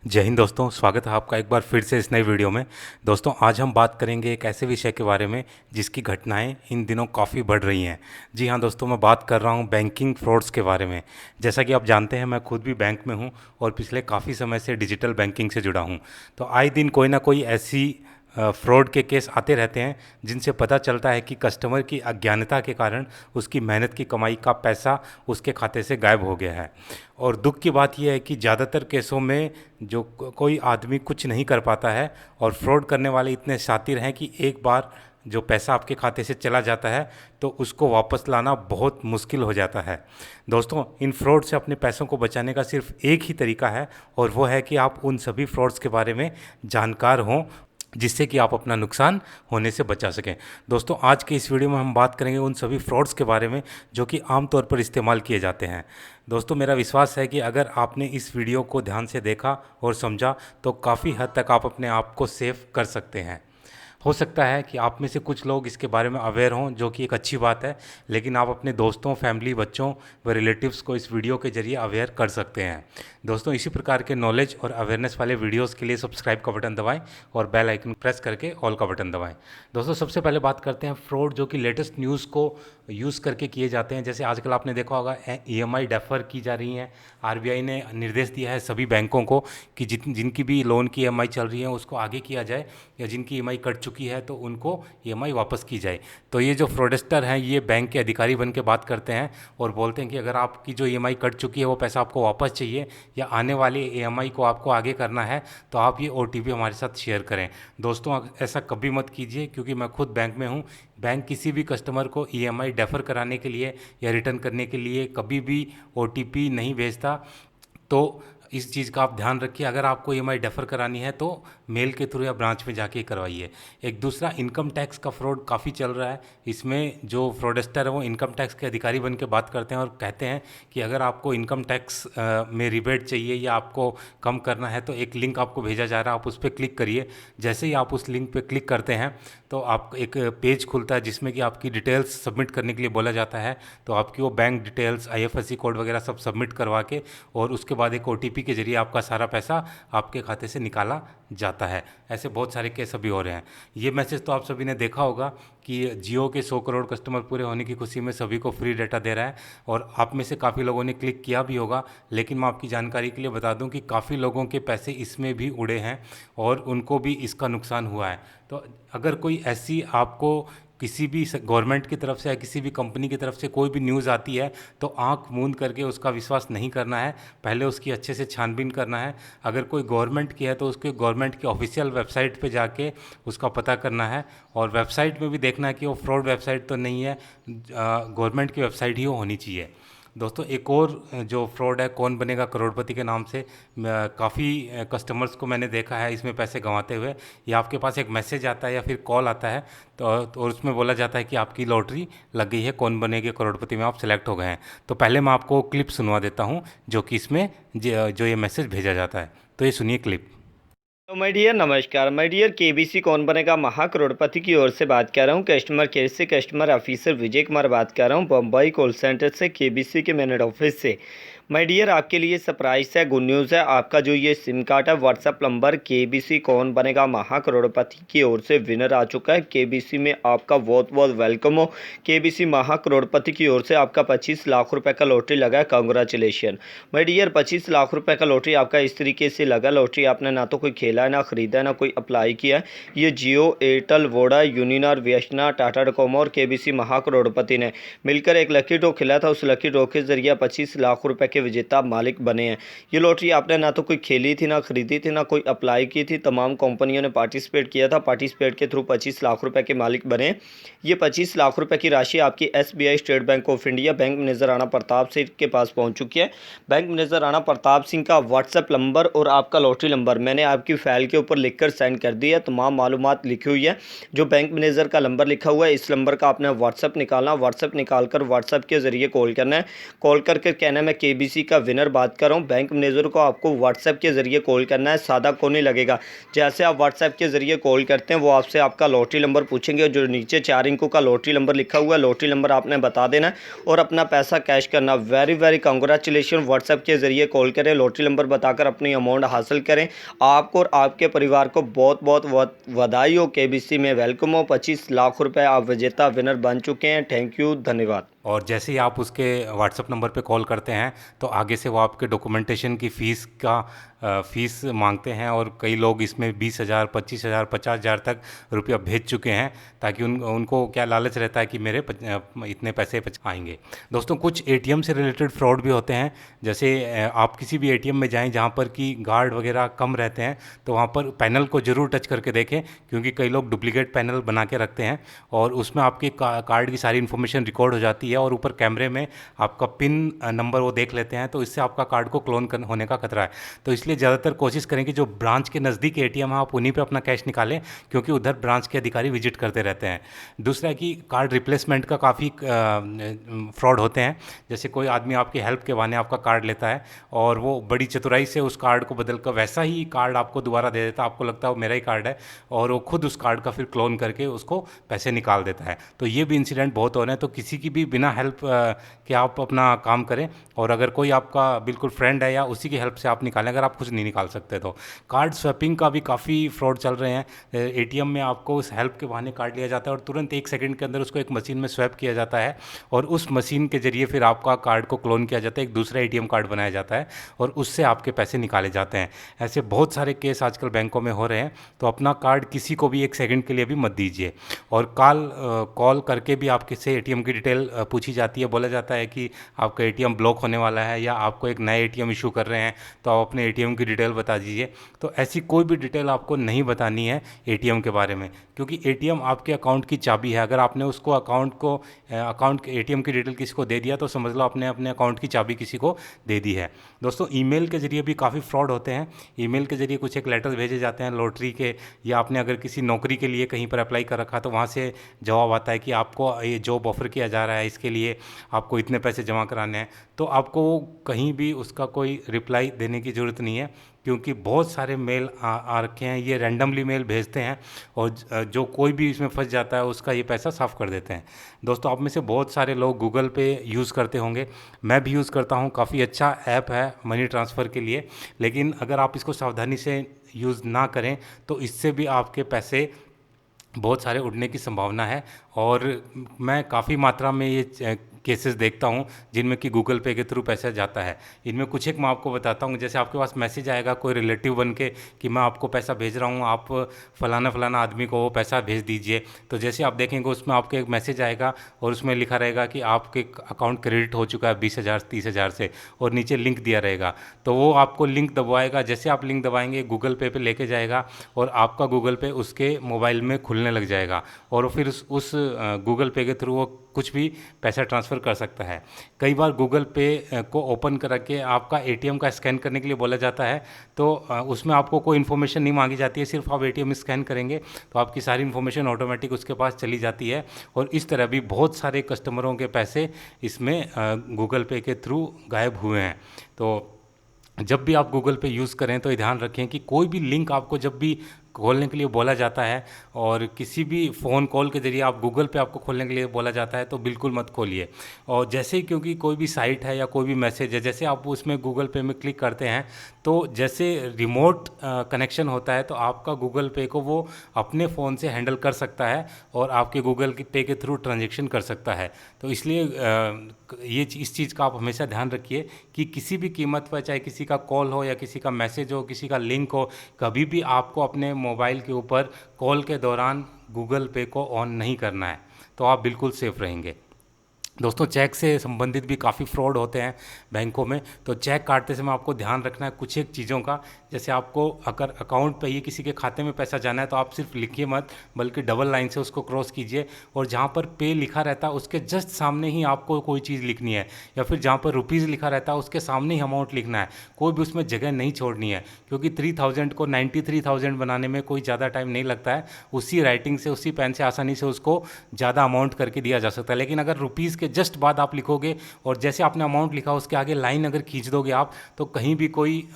जय हिंद दोस्तों, स्वागत है आपका एक बार फिर से इस नई वीडियो में। दोस्तों, आज हम बात करेंगे एक ऐसे विषय के बारे में जिसकी घटनाएं इन दिनों काफ़ी बढ़ रही हैं। जी हाँ दोस्तों, मैं बात कर रहा हूँ बैंकिंग फ्रॉड्स के बारे में। जैसा कि आप जानते हैं, मैं खुद भी बैंक में हूँ और पिछले काफ़ी समय से डिजिटल बैंकिंग से जुड़ा हूँ। तो आए दिन कोई ना कोई ऐसी फ्रॉड के केस आते रहते हैं जिनसे पता चलता है कि कस्टमर की अज्ञानता के कारण उसकी मेहनत की कमाई का पैसा उसके खाते से गायब हो गया है। और दुख की बात यह है कि ज़्यादातर केसों में जो कोई आदमी कुछ नहीं कर पाता है और फ्रॉड करने वाले इतने शातिर हैं कि एक बार जो पैसा आपके खाते से चला जाता है तो उसको वापस लाना बहुत मुश्किल हो जाता है। दोस्तों, इन फ्रॉड से अपने पैसों को बचाने का सिर्फ एक ही तरीका है और वो है कि आप उन सभी फ्रॉड्स के बारे में जानकार हों जिससे कि आप अपना नुकसान होने से बचा सकें। दोस्तों, आज के इस वीडियो में हम बात करेंगे उन सभी फ्रॉड्स के बारे में जो कि आमतौर पर इस्तेमाल किए जाते हैं। दोस्तों, मेरा विश्वास है कि अगर आपने इस वीडियो को ध्यान से देखा और समझा तो काफ़ी हद तक आप अपने आप को सेफ कर सकते हैं। हो सकता है कि आप में से कुछ लोग इसके बारे में अवेयर हों, जो कि एक अच्छी बात है, लेकिन आप अपने दोस्तों, फैमिली, बच्चों व रिलेटिव्स को इस वीडियो के जरिए अवेयर कर सकते हैं। दोस्तों, इसी प्रकार के नॉलेज और अवेयरनेस वाले वीडियोस के लिए सब्सक्राइब का बटन दबाएं और बेल आइकन प्रेस करके ऑल का बटन दबाएं। दोस्तों, सबसे पहले बात करते हैं फ्रॉड जो कि लेटेस्ट न्यूज़ को यूज़ करके किए जाते हैं। जैसे आजकल आपने देखा होगा ईएमआई डेफर की जा रही हैं। आरबीआई ने निर्देश दिया है सभी बैंकों को कि जिनकी भी लोन की ईएमआई चल रही है उसको आगे किया जाए, या जिनकी ईएमआई कट चुकी है तो उनको ईएमआई वापस की जाए। तो ये जो फ्रॉडस्टर हैं ये बैंक के अधिकारी बन के बात करते हैं और बोलते हैं कि अगर आपकी जो ईएमआई कट चुकी है वो पैसा आपको वापस चाहिए या आने वाली ईएमआई को आपको आगे करना है तो आप ये ओटीपी हमारे साथ शेयर करें। दोस्तों, ऐसा कभी मत कीजिए, क्योंकि मैं खुद बैंक में हूँ। बैंक किसी भी कस्टमर को ईएमआई डेफर कराने के लिए या रिटर्न करने के लिए कभी भी ओटीपी नहीं भेजता। तो इस चीज़ का आप ध्यान रखिए। अगर आपको ईएमआई डेफर करानी है तो मेल के थ्रू या ब्रांच में जाके करवाइए। एक दूसरा इनकम टैक्स का फ्रॉड काफ़ी चल रहा है। इसमें जो फ्रॉडस्टर है वो इनकम टैक्स के अधिकारी बन के बात करते हैं और कहते हैं कि अगर आपको इनकम टैक्स में रिबेट चाहिए या आपको कम करना है तो एक लिंक आपको भेजा जा रहा है, आप उस पर क्लिक करिए। जैसे ही आप उस लिंक पे क्लिक करते हैं तो आपको एक पेज खुलता है जिसमें कि आपकी डिटेल्स सबमिट करने के लिए बोला जाता है। तो आपकी वो बैंक डिटेल्स, आईएफएससी कोड वगैरह सब सबमिट करवा के और उसके बाद एक ओटीपी के जरिए आपका सारा पैसा आपके खाते से निकाला जाता है। ऐसे बहुत सारे केस अभी हो रहे हैं। ये मैसेज तो आप सभी ने देखा होगा कि जियो के 100 करोड़ कस्टमर पूरे होने की खुशी में सभी को फ्री डाटा दे रहा है और आप में से काफ़ी लोगों ने क्लिक किया भी होगा। लेकिन मैं आपकी जानकारी के लिए बता दूं कि काफ़ी लोगों के पैसे इसमें भी उड़े हैं और उनको भी इसका नुकसान हुआ है। तो अगर कोई ऐसी आपको किसी भी गवर्नमेंट की तरफ से या किसी भी कंपनी की तरफ से कोई भी न्यूज़ आती है तो आंख मूंद करके उसका विश्वास नहीं करना है, पहले उसकी अच्छे से छानबीन करना है। अगर कोई गवर्नमेंट की है तो उसके गवर्नमेंट की ऑफिशियल वेबसाइट पे जाके उसका पता करना है और वेबसाइट में भी देखना है कि वो फ्रॉड वेबसाइट तो नहीं है, गवर्नमेंट की वेबसाइट ही होनी चाहिए। दोस्तों, एक और जो फ्रॉड है कौन बनेगा करोड़पति के नाम से, काफ़ी कस्टमर्स को मैंने देखा है इसमें पैसे गंवाते हुए। या आपके पास एक मैसेज आता है या फिर कॉल आता है तो उसमें बोला जाता है कि आपकी लॉटरी लग गई है, कौन बनेगा करोड़पति में आप सेलेक्ट हो गए हैं। तो पहले मैं आपको क्लिप सुनवा देता हूँ जो कि इसमें जो ये मैसेज भेजा जाता है। तो ये सुनिए क्लिप। तो माय डियर नमस्कार। माय डियर केबीसी कौन बनेगा महा करोड़पति की ओर से बात कर रहा हूँ। कस्टमर केयर से कस्टमर ऑफिसर विजय कुमार बात कर रहा हूँ, बम्बई कॉल सेंटर से, केबीसी के मेन हेड ऑफिस से। माय डियर, आपके लिए सरप्राइज है, गुड न्यूज़ है। आपका जो ये सिम कार्ड है व्हाट्सएप नंबर केबीसी कौन बनेगा महा करोड़पति की ओर से विनर आ चुका है। केबीसी में आपका बहुत बहुत वेलकम हो। केबीसी महा करोड़पति की ओर से आपका 25 लाख रुपए का लॉटरी लगा है। Congratulation my dear. 25 लाख रुपए का लॉटरी आपका इस तरीके से लगा। लॉटरी आपने ना तो कोई खेला है, ना खरीदा है, ना कोई अप्लाई किया है। ये Jio, Airtel, Voda, Uninor, VSNL, Tata Docomo और केबीसी महा करोड़पति ने मिलकर एक लकी ड्रॉ खेला था। उस लकी ड्रॉ के जरिए 25 लाख रुपए के विजेता मालिक बने हैं। ये लॉटरी आपने ना तो कोई खेली थी, ना खरीदी थी, ना कोई अप्लाई की थी। तमाम कंपनियों ने पार्टिसिपेट किया था। पार्टिसिपेट के थ्रू 25 लाख रुपए के मालिक बने। ये 25 लाख रुपए की राशि आपकी SBI, state bank of India, bank manager Rana Pratap Singh के पास पहुंच चुकी है। बैंक मैनेजर राणा प्रताप सिंह का व्हाट्सएप नंबर और आपका लॉटरी नंबर मैंने आपकी फाइल के ऊपर लिखकर सेंड कर दी है। तमाम मालूमात लिखी हुई है। जो बैंक मैनेजर का नंबर लिखा हुआ है, इस नंबर का आपने व्हाट्सएप निकालना। व्हाट्सएप निकालकर व्हाट्सएप के जरिए कॉल करना है। कॉल करके कहना है मैं केबीसी केबीसी का विनर बात कर रहा हूँ। बैंक मैनेजर को आपको व्हाट्सएप के ज़रिए कॉल करना है, सादा कॉल नहीं लगेगा। जैसे आप व्हाट्सएप के ज़रिए कॉल करते हैं वो आपसे आपका लॉटरी नंबर पूछेंगे, जो नीचे 4 अंकों का लॉटरी नंबर लिखा हुआ है, लॉटरी नंबर आपने बता देना है और अपना पैसा कैश करना। Very very congratulation. व्हाट्सएप के ज़रिए कॉल करें, लॉटरी नंबर बताकर अपनी अमाउंट हासिल करें। आपको और आपके परिवार को बहुत बहुत बधाई हो। केबीसी में वेलकम हो। 25 लाख रुपए आप विजेता विनर बन चुके हैं। थैंक यू, धन्यवाद। और जैसे ही आप उसके व्हाट्सएप नंबर पे कॉल करते हैं तो आगे से वो आपके डॉक्यूमेंटेशन की फ़ीस मांगते हैं, और कई लोग इसमें 20,000, 25,000, 50,000 तक रुपया भेज चुके हैं, ताकि उनको क्या लालच रहता है कि मेरे इतने पैसे आएंगे। दोस्तों, कुछ एटीएम से रिलेटेड फ्रॉड भी होते हैं। जैसे आप किसी भी एटीएम में जाएं जहां पर कि गार्ड वगैरह कम रहते हैं, तो वहां पर पैनल को ज़रूर टच करके देखें, क्योंकि कई लोग डुप्लीकेट पैनल बना के रखते हैं और उसमें आपके कार्ड की सारी इन्फॉर्मेशन रिकॉर्ड हो जाती है और ऊपर कैमरे में आपका पिन नंबर वो देख लेते हैं, तो इससे आपका कार्ड को क्लोन होने का खतरा है। तो इसलिए ज़्यादातर कोशिश करें कि जो ब्रांच के नज़दीक एटीएम है आप उन्हीं पे अपना कैश निकालें, क्योंकि उधर ब्रांच के अधिकारी विजिट करते रहते हैं। दूसरा है कि कार्ड रिप्लेसमेंट का काफ़ी फ्रॉड होते हैं। जैसे कोई आदमी आपकी हेल्प के बहाने आपका कार्ड लेता है और वो बड़ी चतुराई से उस कार्ड को बदल कर वैसा ही कार्ड आपको दोबारा दे देता है, आपको लगता है वो मेरा ही कार्ड है, और वो खुद उस कार्ड का फिर क्लोन करके उसको पैसे निकाल देता है। तो ये भी इंसिडेंट बहुत हो रहे हैं। तो किसी की भी बिना हेल्प कि आप अपना काम करें, और अगर कोई आपका बिल्कुल फ्रेंड है या उसी की हेल्प से आप निकालें, अगर आप कुछ नहीं निकाल सकते तो। कार्ड स्वैपिंग का भी काफ़ी फ्रॉड चल रहे हैं। एटीएम में आपको उस हेल्प के बहाने कार्ड लिया जाता है और तुरंत 1 सेकंड के अंदर उसको एक मशीन में स्वैप किया जाता है, और उस मशीन के जरिए फिर आपका कार्ड को क्लोन किया जाता है, एक दूसरा एटीएम कार्ड बनाया जाता है और उससे आपके पैसे निकाले जाते हैं। ऐसे बहुत सारे केस आजकल बैंकों में हो रहे हैं। तो अपना कार्ड किसी को भी 1 सेकंड के लिए भी मत दीजिए। और कॉल करके भी आपके से एटीएम की डिटेल पूछी जाती है, बोला जाता है कि आपका एटीएम ब्लॉक होने वाला है या आपको एक नया एटीएम इशू कर रहे हैं, तो आप अपने एटीएम की डिटेल बता दीजिए। तो ऐसी कोई भी डिटेल आपको नहीं बतानी है एटीएम के बारे में, क्योंकि एटीएम आपके अकाउंट की चाबी है। अगर आपने उसको अकाउंट एटीएम की डिटेल किसी को दे दिया तो समझ लो आपने अपने अकाउंट की चाबी किसी को दे दी है। दोस्तों, ईमेल के जरिए भी काफ़ी फ्रॉड होते हैं। ईमेल के जरिए कुछ एक लेटर भेजे जाते हैं लॉटरी के, या आपने अगर किसी नौकरी के लिए कहीं पर अप्लाई कर रखा तो वहाँ से जवाब आता है कि आपको ये जॉब ऑफर किया जा रहा है, इसके लिए आपको इतने पैसे जमा कराने हैं। तो आपको कहीं भी उसका कोई रिप्लाई देने की ज़रूरत नहीं है, क्योंकि बहुत सारे मेल आ रखे हैं। ये रैंडमली मेल भेजते हैं और जो कोई भी इसमें फंस जाता है उसका ये पैसा साफ़ कर देते हैं। दोस्तों, आप में से बहुत सारे लोग गूगल पे यूज़ करते होंगे, मैं भी यूज़ करता हूँ। काफ़ी अच्छा ऐप है मनी ट्रांसफ़र के लिए, लेकिन अगर आप इसको सावधानी से यूज़ ना करें तो इससे भी आपके पैसे बहुत सारे उड़ने की संभावना है। और मैं काफ़ी मात्रा में ये केसेस देखता हूँ जिनमें कि गूगल पे के थ्रू पैसा जाता है। इनमें कुछ एक मैं आपको बताता हूँ। जैसे आपके पास मैसेज आएगा कोई रिलेटिव बन के कि मैं आपको पैसा भेज रहा हूँ, आप फ़लाना आदमी को वो पैसा भेज दीजिए। तो जैसे आप देखेंगे उसमें आपको एक मैसेज आएगा और उसमें लिखा रहेगा कि आपके अकाउंट क्रेडिट हो चुका है 20,000 30,000 से, और नीचे लिंक दिया रहेगा। तो वो आपको लिंक दबाएगा, जैसे आप लिंक दबाएंगे गूगल पे लेके जाएगा और आपका गूगल पे उसके मोबाइल में खुलने लग जाएगा, और फिर उस गूगल पे के थ्रू वो कुछ भी पैसा ट्रांसफ़र कर सकता है। कई बार गूगल पे को ओपन करके आपका एटीएम का स्कैन करने के लिए बोला जाता है, तो उसमें आपको कोई इन्फॉर्मेशन नहीं मांगी जाती है, सिर्फ आप एटीएम स्कैन करेंगे तो आपकी सारी इन्फॉर्मेशन ऑटोमेटिक उसके पास चली जाती है। और इस तरह भी बहुत सारे कस्टमरों के पैसे इसमें गूगल पे के थ्रू गायब हुए हैं। तो जब भी आप गूगल पे यूज़ करें तो ये ध्यान रखें कि कोई भी लिंक आपको जब भी खोलने के लिए बोला जाता है, और किसी भी फ़ोन कॉल के ज़रिए आप गूगल पे आपको खोलने के लिए बोला जाता है, तो बिल्कुल मत खोलिए। और जैसे ही, क्योंकि कोई भी साइट है या कोई भी मैसेज है, जैसे आप उसमें गूगल पे में क्लिक करते हैं तो जैसे रिमोट कनेक्शन होता है, तो आपका गूगल पे को वो अपने फ़ोन से हैंडल कर सकता है और आपके गूगल पे के थ्रू ट्रांजेक्शन कर सकता है। तो इसलिए इस चीज़ का आप हमेशा ध्यान रखिए कि किसी भी कीमत पर, चाहे किसी का कॉल हो या किसी का मैसेज हो, किसी का लिंक हो, कभी भी आपको अपने मोबाइल के ऊपर कॉल के दौरान गूगल पे को ऑन नहीं करना है, तो आप बिल्कुल सेफ रहेंगे। दोस्तों, चेक से संबंधित भी काफ़ी फ्रॉड होते हैं बैंकों में। तो चेक काटते समय आपको ध्यान रखना है कुछ एक चीज़ों का। जैसे आपको अगर अकाउंट पे ही किसी के खाते में पैसा जाना है तो आप सिर्फ लिखिए मत, बल्कि डबल लाइन से उसको क्रॉस कीजिए, और जहाँ पर पे लिखा रहता है उसके जस्ट सामने ही आपको कोई चीज़ लिखनी है, या फिर जहाँ पर रुपीज़ लिखा रहता है उसके सामने ही अमाउंट लिखना है। कोई भी उसमें जगह नहीं छोड़नी है, क्योंकि 3000 को 93,000 बनाने में कोई ज़्यादा टाइम नहीं लगता है। उसी राइटिंग से, उसी पेन से आसानी से उसको ज़्यादा अमाउंट करके दिया जा सकता है। लेकिन अगर रुपीज़ उसके जस्ट बाद आप लिखोगे और जैसे आपने अमाउंट लिखा उसके आगे लाइन अगर खींच दोगे आप तो कहीं भी कोई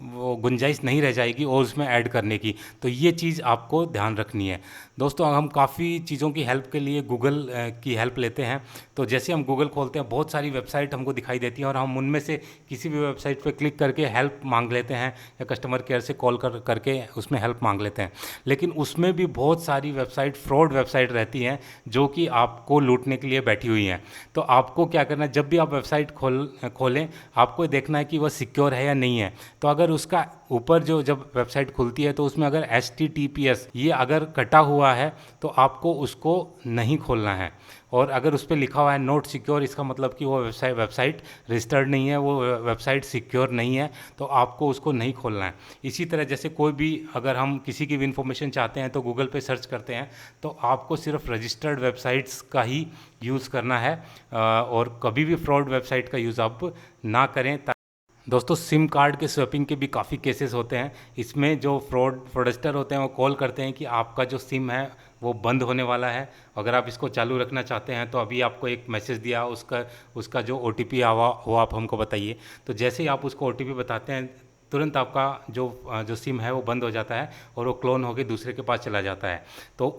वो गुंजाइश नहीं रह जाएगी और उसमें ऐड करने की। तो ये चीज़ आपको ध्यान रखनी है। दोस्तों हम काफ़ी चीज़ों की हेल्प के लिए गूगल की हेल्प लेते हैं। तो जैसे हम गूगल खोलते हैं बहुत सारी वेबसाइट हमको दिखाई देती हैं और हम उनमें से किसी भी वेबसाइट पे क्लिक करके हेल्प मांग लेते हैं या कस्टमर केयर से कॉल करके उसमें हेल्प मांग लेते हैं। लेकिन उसमें भी बहुत सारी वेबसाइट फ्रॉड वेबसाइट रहती हैं जो कि आपको लूटने के लिए बैठी हुई हैं। तो आपको क्या करना है, जब भी आप वेबसाइट खोलें आपको देखना है कि वह सिक्योर है या नहीं है। तो अगर उसका ऊपर जो जब वेबसाइट खुलती है तो उसमें अगर HTTPS ये अगर कटा हुआ है तो आपको उसको नहीं खोलना है। और अगर उस पर लिखा हुआ है नॉट सिक्योर, इसका मतलब कि वो वेबसाइट रजिस्टर्ड नहीं है, वो वेबसाइट सिक्योर नहीं है, तो आपको उसको नहीं खोलना है। इसी तरह जैसे कोई भी अगर हम किसी की भी इन्फॉर्मेशन चाहते हैं तो गूगल पे सर्च करते हैं तो आपको सिर्फ रजिस्टर्ड वेबसाइट्स का ही यूज़ करना है और कभी भी फ्रॉड वेबसाइट का यूज़ आप ना करें। दोस्तों सिम कार्ड के स्वैपिंग के भी काफ़ी केसेस होते हैं। इसमें जो फ्रॉडस्टर होते हैं वो कॉल करते हैं कि आपका जो सिम है वो बंद होने वाला है, अगर आप इसको चालू रखना चाहते हैं तो अभी आपको एक मैसेज दिया, उसका जो OTP आवा वो आप हमको बताइए। तो जैसे ही आप उसको OTP बताते हैं तुरंत आपका जो सिम है वो बंद हो जाता है और वो क्लोन होकर दूसरे के पास चला जाता है। तो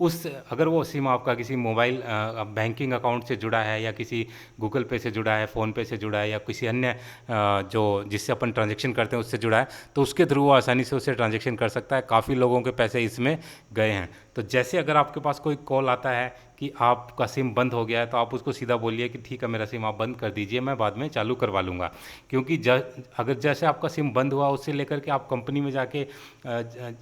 अगर वो सिम आपका किसी मोबाइल बैंकिंग अकाउंट से जुड़ा है या किसी गूगल पे से जुड़ा है, फ़ोन पे से जुड़ा है या किसी अन्य जो जिससे अपन ट्रांजेक्शन करते हैं उससे जुड़ा है, तो उसके थ्रू वो आसानी से उससे ट्रांजेक्शन कर सकता है। काफ़ी लोगों के पैसे इसमें गए हैं। तो जैसे अगर आपके पास कोई कॉल आता है कि आपका सिम बंद हो गया है तो आप उसको सीधा बोलिए कि ठीक है मेरा सिम आप बंद कर दीजिए, मैं बाद में चालू करवा लूँगा। क्योंकि अगर जैसे आपका सिम बंद हुआ उससे लेकर के आप कंपनी में जाके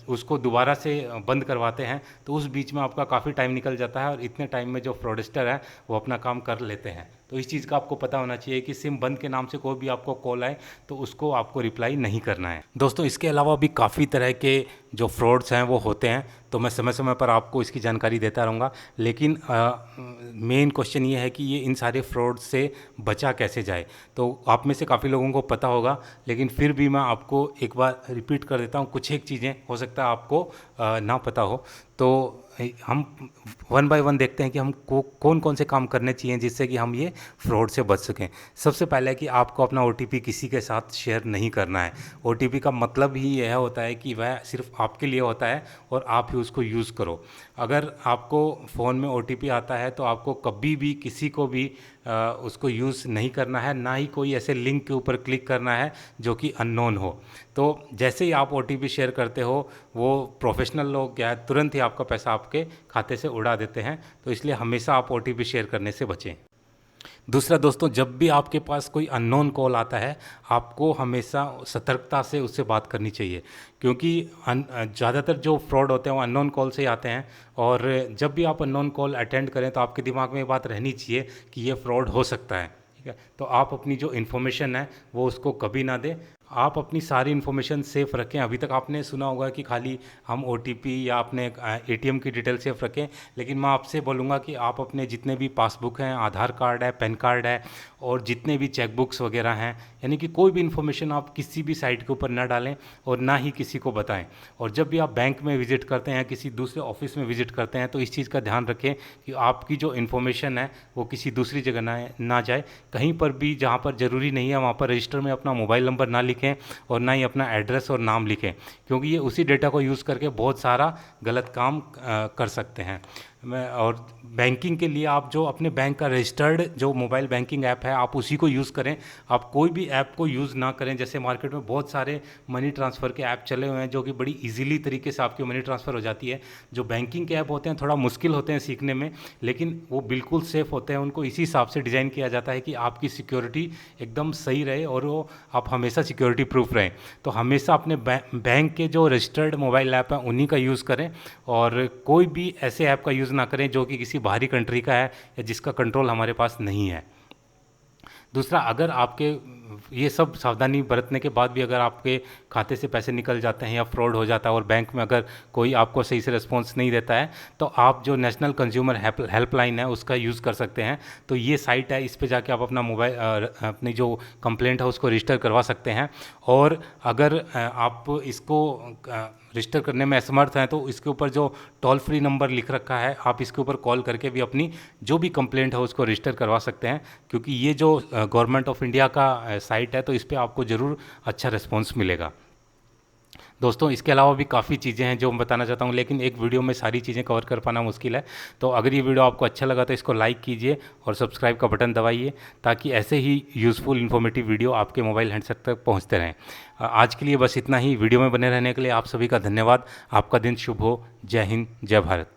उसको दोबारा से बंद करवाते हैं तो उस बीच में आपका काफ़ी टाइम निकल जाता है और इतने टाइम में जो फ्रॉडस्टर है वो अपना काम कर लेते हैं। तो इस चीज़ का आपको पता होना चाहिए कि सिम बंद के नाम से कोई भी आपको कॉल आए तो उसको आपको रिप्लाई नहीं करना है। दोस्तों इसके अलावा भी काफ़ी तरह के जो फ्रॉड्स हैं वो होते हैं, तो मैं समय समय पर आपको इसकी जानकारी देता रहूँगा। लेकिन मेन क्वेश्चन ये है कि ये इन सारे फ्रॉड से बचा कैसे जाए। तो आप में से काफ़ी लोगों को पता होगा, लेकिन फिर भी मैं आपको एक बार रिपीट कर देता हूँ। कुछ एक चीज़ें हो सकता है आपको ना पता हो, तो हम वन बाय वन देखते हैं कि हम कौन कौन से काम करने चाहिए जिससे कि हम ये फ्रॉड से बच सकें। सबसे पहले कि आपको अपना OTP किसी के साथ शेयर नहीं करना है। OTP का मतलब ही यह होता है कि वह सिर्फ आपके लिए होता है और आप ही उसको यूज़ करो। अगर आपको फ़ोन में OTP आता है तो आपको कभी भी किसी को भी उसको यूज़ नहीं करना है, ना ही कोई ऐसे लिंक के ऊपर क्लिक करना है जो कि अननोन हो। तो जैसे ही आप OTP शेयर करते हो वो प्रोफेशनल लोग क्या है तुरंत ही आपका पैसा आपके खाते से उड़ा देते हैं। तो इसलिए हमेशा आप OTP शेयर करने से बचें। दूसरा दोस्तों, जब भी आपके पास कोई अननोन कॉल आता है आपको हमेशा सतर्कता से उससे बात करनी चाहिए, क्योंकि ज़्यादातर जो फ्रॉड होते हैं वो अननोन कॉल से ही आते हैं। और जब भी आप अननोन कॉल अटेंड करें तो आपके दिमाग में ये बात रहनी चाहिए कि ये फ्रॉड हो सकता है, ठीक है। तो आप अपनी जो इन्फॉर्मेशन है वो उसको कभी ना दें। आप अपनी सारी इन्फॉर्मेशन सेफ़ रखें। अभी तक आपने सुना होगा कि खाली हम OTP या अपने ATM की डिटेल सेफ़ रखें, लेकिन मैं आपसे बोलूँगा कि आप अपने जितने भी पासबुक हैं, आधार कार्ड है, पैन कार्ड है और जितने भी चेक बुक्स वगैरह हैं, यानी कि कोई भी इन्फॉर्मेशन आप किसी भी साइट के ऊपर ना डालें और ना ही किसी को बताएं। और जब भी आप बैंक में विज़िट करते हैं, किसी दूसरे ऑफिस में विज़िट करते हैं, तो इस चीज़ का ध्यान रखें कि आपकी जो इन्फॉर्मेशन है वो किसी दूसरी जगह ना जाए। कहीं पर भी जहाँ पर ज़रूरी नहीं है वहाँ पर रजिस्टर में अपना मोबाइल नंबर ना लिखें और ना ही अपना एड्रेस और नाम लिखें, क्योंकि ये उसी डेटा को यूज़ करके बहुत सारा गलत काम कर सकते हैं। और बैंकिंग के लिए आप जो अपने बैंक का रजिस्टर्ड जो मोबाइल बैंकिंग ऐप है आप उसी को यूज़ करें। आप कोई भी ऐप को यूज़ ना करें। जैसे मार्केट में बहुत सारे मनी ट्रांसफ़र के ऐप चले हुए हैं जो कि बड़ी इजीली तरीके से आपकी मनी ट्रांसफ़र हो जाती है। जो बैंकिंग के ऐप होते हैं थोड़ा मुश्किल होते हैं सीखने में, लेकिन वो बिल्कुल सेफ़ होते हैं। उनको इसी हिसाब से डिज़ाइन किया जाता है कि आपकी सिक्योरिटी एकदम सही रहे और वो आप हमेशा सिक्योरिटी प्रूफ रहें। तो हमेशा अपने बैंक के जो रजिस्टर्ड मोबाइल ऐप हैं उन्हीं का यूज़ करें और कोई भी ऐसे ऐप का यूज़ ना करें जो कि किसी बाहरी कंट्री का है या जिसका कंट्रोल हमारे पास नहीं है। दूसरा, अगर आपके ये सब सावधानी बरतने के बाद भी अगर आपके खाते से पैसे निकल जाते हैं या फ्रॉड हो जाता है और बैंक में अगर कोई आपको सही से रिस्पॉन्स नहीं देता है, तो आप जो नेशनल कंज्यूमर हेल्पलाइन है उसका यूज़ कर सकते हैं। तो ये साइट है, इस पे जाके आप अपना मोबाइल अपनी जो कंप्लेंट है उसको रजिस्टर करवा सकते हैं। और अगर आप इसको रजिस्टर करने में असमर्थ हैं तो इसके ऊपर जो टोल फ्री नंबर लिख रखा है, आप इसके ऊपर कॉल करके भी अपनी जो भी कंप्लेंट है उसको रजिस्टर करवा सकते हैं। क्योंकि ये जो गवर्नमेंट ऑफ इंडिया का साइट है तो इस पर आपको ज़रूर अच्छा रिस्पॉन्स मिलेगा। दोस्तों इसके अलावा भी काफ़ी चीज़ें हैं जो मैं बताना चाहता हूँ, लेकिन एक वीडियो में सारी चीज़ें कवर कर पाना मुश्किल है। तो अगर ये वीडियो आपको अच्छा लगा तो इसको लाइक कीजिए और सब्सक्राइब का बटन दबाइए, ताकि ऐसे ही यूज़फुल इन्फॉर्मेटिव वीडियो आपके मोबाइल हैंडसेट तक पहुँचते रहें। आज के लिए बस इतना ही। वीडियो में बने रहने के लिए आप सभी का धन्यवाद। आपका दिन शुभ हो। जय हिंद, जय भारत।